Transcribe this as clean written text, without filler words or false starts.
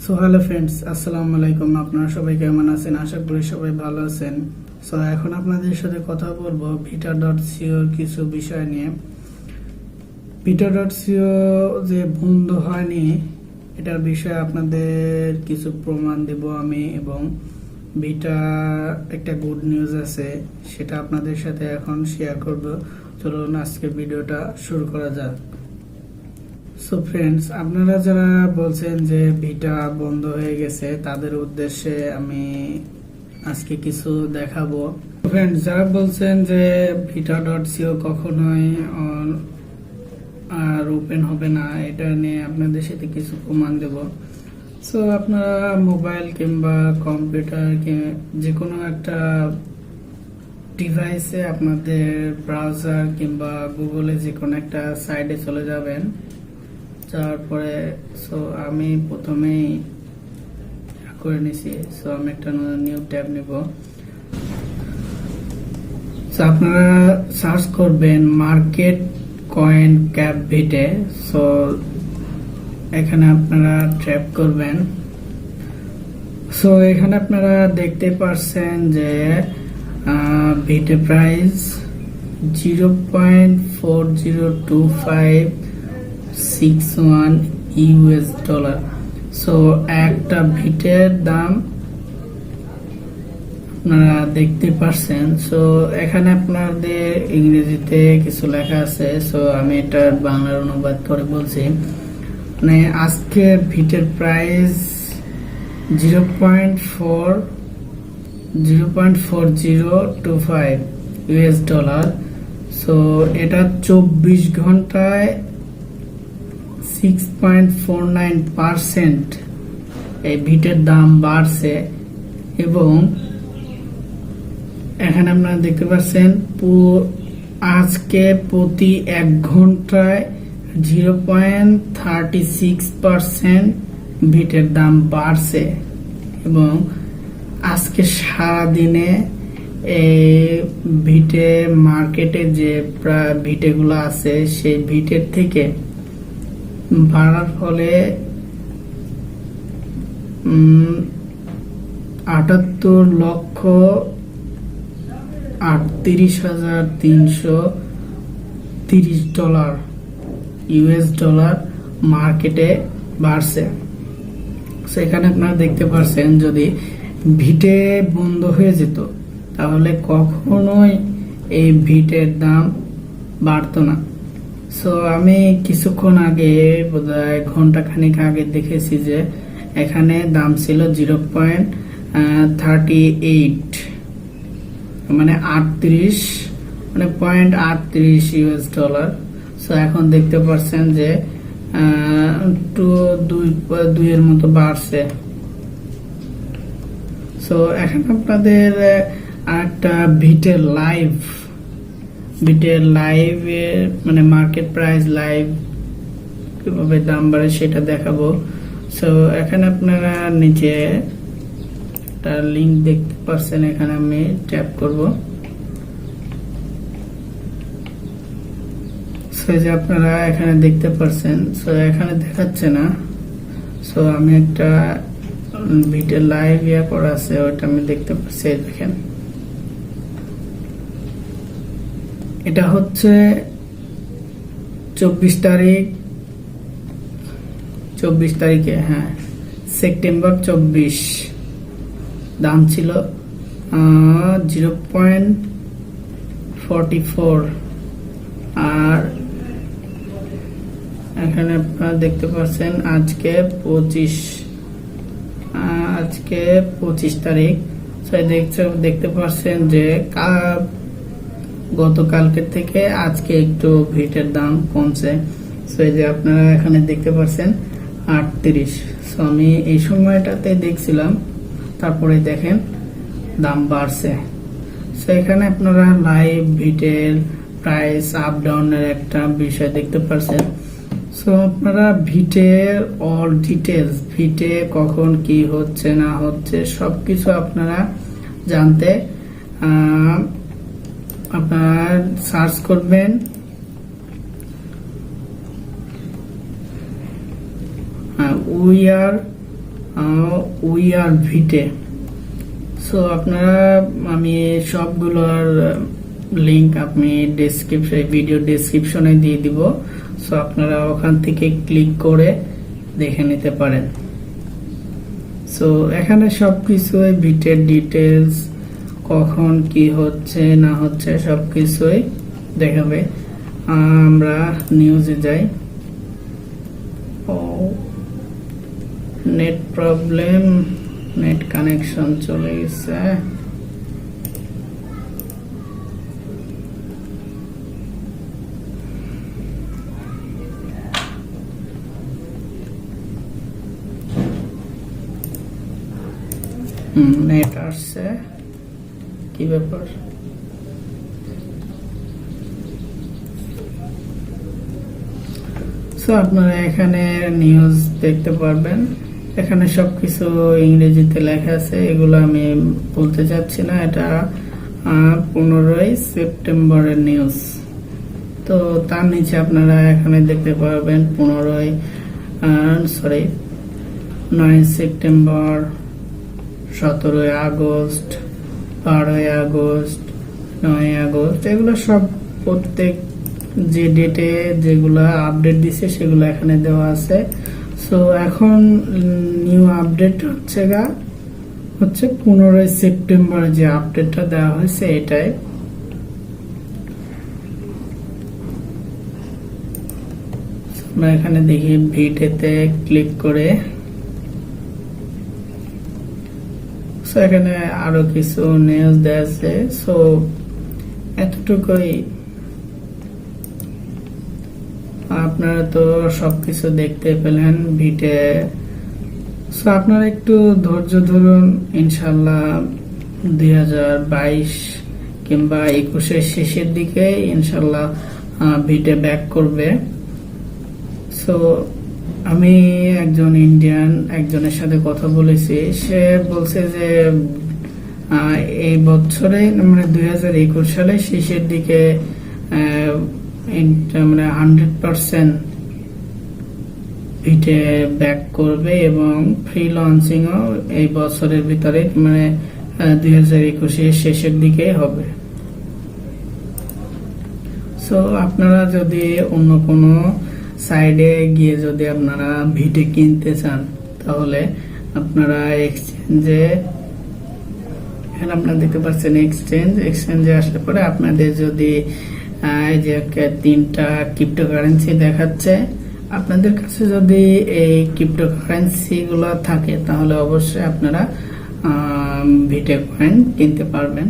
So hello friends, আসসালামু আলাইকুম। আপনারা সবাই কেমন আছেন? আশা করি সবাই ভালো আছেন। সো এখন আপনাদের সাথে কথা বলবো ভিটা.সিওর কিছু বিষয় নিয়ে। ভিটা.সিও যে বন্ধ হয়নি এটার বিষয়ে আপনাদের কিছু প্রমাণ দেব আমি, এবং ভিটা একটা গুড নিউজ আছে সেটা আপনাদের সাথে এখন শেয়ার করব। চলুন আজকে ভিডিওটা শুরু করা যাক। সো ফ্রেন্ডস, আপনারা যারা বলছেন যে ভিটা বন্ধ হয়ে গেছে তাদের উদ্দেশ্যে আমি আজকে কিছু দেখাবো। ফ্রেন্ডস, যারা বলছেন যে ভিটা.সিও কখনোই আর ওপেন হবে না, এটা নিয়ে আপনাদের সাথে কিছু প্রমাণ দেব। সো আপনারা মোবাইল কিংবা কম্পিউটার যে কোনো একটা ডিভাইসে আপনাদের ব্রাউজার কিংবা গুগলে যে কোনো একটা সাইটে চলে যাবেন। তারপরে আমি প্রথমেই করে নিছি। আমি একটা নিউ ট্যাব নিব। আপনারা সার্চ করবেন মার্কেট কয়েন ক্যাপ ভিটে। এখানে আপনারা ট্যাপ করবেন। এখানে আপনারা দেখতে পাচ্ছেন যে ভিটে প্রাইস 0.402561 ইউএস ডলার। একটা ভিটের দাম আপনারা দেখতে পাচ্ছেন। এখানে আপনাদের ইংরেজিতে কিছু লেখা আছে, আমি এটা বাংলার অনুবাদ করে বলছি। মানে আজকে ভিটের প্রাইস 0.4025 ইউএস ডলার। এটা 24 ঘন্টায় 6.49% এই ভিটের দাম বাড়ছে, এবং এখানে আপনারা দেখতে পাচ্ছেন আজকে প্রতি 1 ঘন্টায় 0.36% ভিটের দাম বাড়ছে, এবং আজকে সারাদিনে ভিটে মার্কেটে যে ভিটেগুলো আছে সেই ভিটের থেকে বাড়ার ফলে 78,38,330 ডলার ইউএস ডলার মার্কেটে বাড়ছে। সেখানে আপনারা দেখতে পাচ্ছেন যদি ভিটে বন্ধ হয়ে যেত তাহলে কখনোই এই ভিটের দাম বাড়তো না। আমি কিছুক্ষণ আগে, বোধহয় ঘন্টা খানিক আগে দেখেছি যে এখানে দাম ছিল 0.38, মানে 0.38 ইউএস ডলার। এখন দেখতে পাচ্ছেন যে 2 এর মতো বাড়ছে। এখন আপনাদের একটা ভিটের লাইভ মানে মার্কেট প্রাইস লাইভ কিভাবে দাম বাড়ে সেটা দেখাবো। এখানে আপনারা নিচে একটা লিংক দেখতে পাচ্ছেন, এখানে আমি ট্যাপ করব। যে আপনারা এখানে দেখতে পাচ্ছেন, এখানে দেখাচ্ছে না। আমি একটা ভিডিও লাইভ করা আছে, ওটা আমি দেখতে পাচ্ছি। দেখেন, এটা হচ্ছে 24 তারিখে, হ্যাঁ, সেপ্টেম্বর 24। দাম ছিল 0.44, আর এখানে আপনারা দেখতে পাচ্ছেন আজকে 25 তারিখ। দেখতে পাচ্ছেন যে গতকালকে থেকে আজকে একটু ভিটের দাম কমছে। এই যে আপনারা এখানে দেখতে পাচ্ছেন 38। আমি এই সময়টাতে দেখছিলাম, তারপরে দেখেন দাম বাড়ছে। এখানে আপনারা লাইভ ভিটের প্রাইস আপ ডাউনের একটা বিষয় দেখতে পাচ্ছেন। আপনারা ভিটের অল ডিটেলস, ভিটে কখন কি হচ্ছে না হচ্ছে সবকিছু আপনারা জানতে আপনারা সার্চ করবেন we are উই আর ভিটে। সো আপনারা, আমি সবগুলোর লিংক আমি ভিডিও ডেসক্রিপশনে দিয়ে দিব। সো আপনারা ওখান থেকে ক্লিক করে দেখে নিতে পারেন। সো এখানে সবকিছুই ভিটের ডিটেলস, কখন কি হচ্ছে না হচ্ছে সবকিছুই দেখাবে। আমরা নিউজে যাই। নেট প্রবলেম, নেট কানেকশন চলে গেছে। নেট আসছে, কি ব্যাপার? সো আপনারা এখানে নিউজ দেখতে পারবেন। এখানে সবকিছু ইংরেজিতে লেখা আছে, এগুলো আমি বলতে চাচ্ছি না। এটা 15 সেপ্টেম্বরের নিউজ। তো তার নিচে আপনারা এখানে দেখতে পারবেন 9 সেপ্টেম্বর, 17 আগস্ট, 12 আগস্ট, 9 আগস্ট, এগুলো সব প্রত্যেক যে ডেটে যেগুলো আপডেট দিছে সেগুলো এখানে দেওয়া আছে। সো এখন নিউ আপডেট হচ্ছে 15 সেপ্টেম্বর যে আপডেটটা দেওয়া হয়েছে এটাই। আমরা এখানে দেখি ভিডিওতে ক্লিক করে। সো এখানে আরো কিছু নিউজ দেওয়া আছে। সো এতটুকুই, আপনারা তো সবকিছু দেখতে পেলেন ভিটে। সো আপনারা একটু ধৈর্য ধরুন, ইনশাল্লাহ 2022 কিংবা 21-এর শেষের দিকে ইনশাল্লাহ ভিটে ব্যাক করবে। সো আমি একজন ইন্ডিয়ান একজনের সাথে কথা বলেছি, সে বলছে যে এই বছরে মানে 2021 সালের শেষের দিকে মানে 100% ভিটে ব্যাক করবে এবং ফ্রি লঞ্চিংও এই বছরের ভিতরে মানে 2021-এর শেষের দিকে হবে। সো আপনারা যদি অন্য কোনো সাইডে গিয়ে যদি আপনারা ভিটে কিনতে চান, তাহলে আপনারা এক্সচেঞ্জে, এখানে আপনারা দেখতে পাচ্ছেন এক্সচেঞ্জে আসলে পরে আপনাদের যদি এই যে 3টা ক্রিপ্টোকারেন্সি দেখাচ্ছে, আপনাদের কাছে যদি এই ক্রিপ্টোকারেন্সি গুলো থাকে তাহলে অবশ্যই আপনারা ভিটে কয়েন কিনতে পারবেন।